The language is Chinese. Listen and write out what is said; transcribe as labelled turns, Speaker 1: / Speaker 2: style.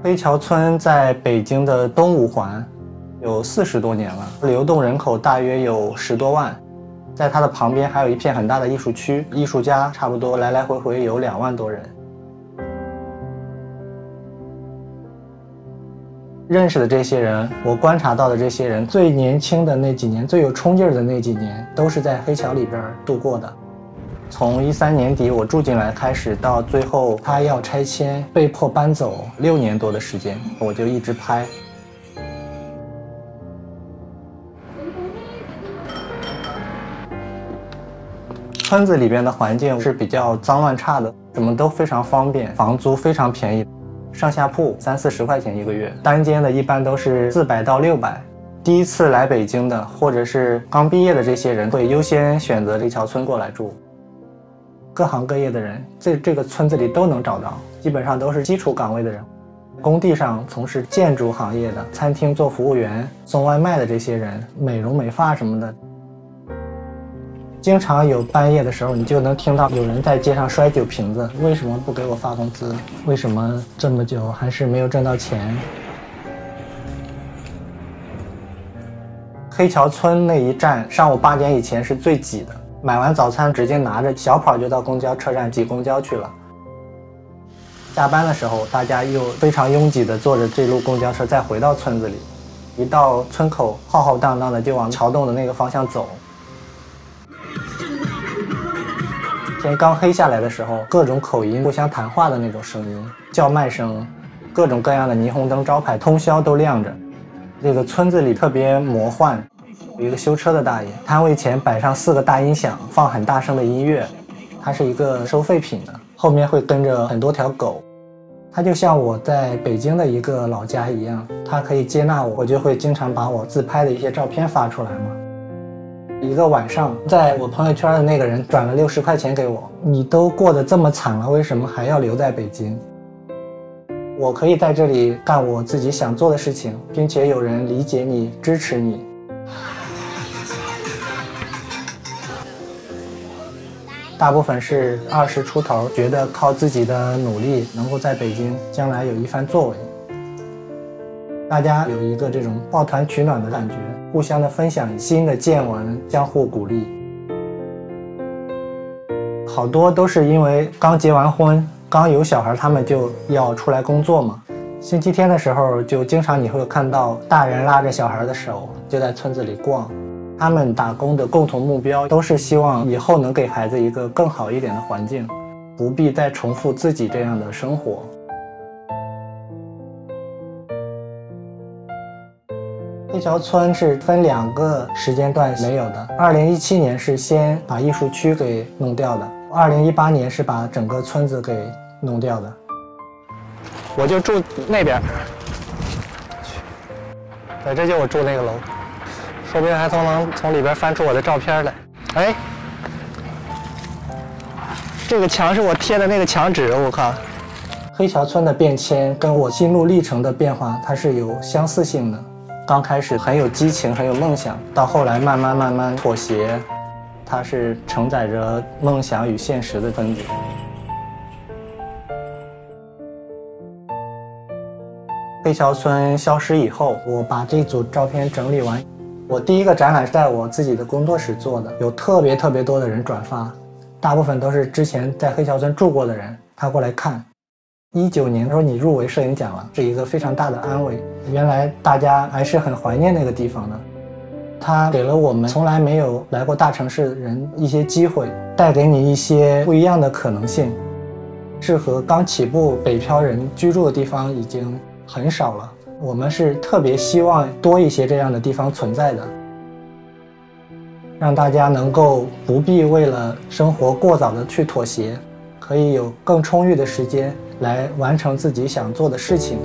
Speaker 1: 黑桥村在北京的东五环，有40多年了，流动人口大约有10多万。在它的旁边还有一片很大的艺术区，艺术家差不多来来回回有2万多人。认识的这些人，我观察到的这些人，最年轻的那几年，最有冲劲儿的那几年，都是在黑桥里边度过的。从13年底我住进来开始，到最后他要拆迁，被迫搬走6年多的时间，我就一直拍。村子里边的环境是比较脏乱差的，什么都非常方便，房租非常便宜。上下铺30、40块钱一个月，单间的一般都是400到600。第一次来北京的，或者是刚毕业的这些人，会优先选择黑桥村过来住。各行各业的人，这个村子里都能找到，基本上都是基础岗位的人。工地上从事建筑行业的，餐厅做服务员、送外卖的这些人，美容美发什么的。经常有半夜的时候，你就能听到有人在街上摔酒瓶子，为什么不给我发工资？为什么这么久还是没有挣到钱？黑桥村那一站上午8点以前是最挤的，买完早餐直接拿着小跑就到公交车站挤公交去了。下班的时候，大家又非常拥挤的坐着这路公交车再回到村子里，一到村口浩浩荡荡的就往桥洞的那个方向走。天刚黑下来的时候，各种口音互相谈话的那种声音，叫卖声，各种各样的霓虹灯招牌通宵都亮着。这个村子里特别魔幻，有一个修车的大爷，摊位前摆上4个大音响，放很大声的音乐。它是一个收废品的，后面会跟着很多条狗。它就像我在北京的一个老家一样，它可以接纳我，我就会经常把我自拍的一些照片发出来嘛。一个晚上，在我朋友圈的那个人转了60块钱给我，你都过得这么惨了，为什么还要留在北京？我可以在这里干我自己想做的事情，并且有人理解你、支持你。大部分是20出头，觉得靠自己的努力能够在北京将来有一番作为。大家有一个这种抱团取暖的感觉，互相的分享新的见闻，相互鼓励。好多都是因为刚结完婚，刚有小孩，他们就要出来工作嘛。星期天的时候，就经常你会看到大人拉着小孩的手，就在村子里逛。他们打工的共同目标都是希望以后能给孩子一个更好一点的环境，不必再重复自己这样的生活。黑桥村是分2个时间段没有的，2017年是先把艺术区给弄掉的，2018年是把整个村子给弄掉的。我就住那边，对，这就我住那个楼，说不定还能从里边翻出我的照片来。哎，这个墙是我贴的那个墙纸，我靠！黑桥村的变迁跟我心路历程的变化，它是有相似性的。刚开始很有激情，很有梦想，到后来慢慢妥协，它是承载着梦想与现实的分子。黑桥村消失以后，我把这组照片整理完。我第一个展览是在我自己的工作室做的，有特别多的人转发，大部分都是之前在黑桥村住过的人，他过来看。19年的时候你入围摄影奖了，是一个非常大的安慰。原来大家还是很怀念那个地方的，它给了我们从来没有来过大城市的人一些机会，带给你一些不一样的可能性。适合刚起步北漂人居住的地方已经很少了，我们是特别希望多一些这样的地方存在的，让大家能够不必为了生活过早的去妥协，可以有更充裕的时间来完成自己想做的事情。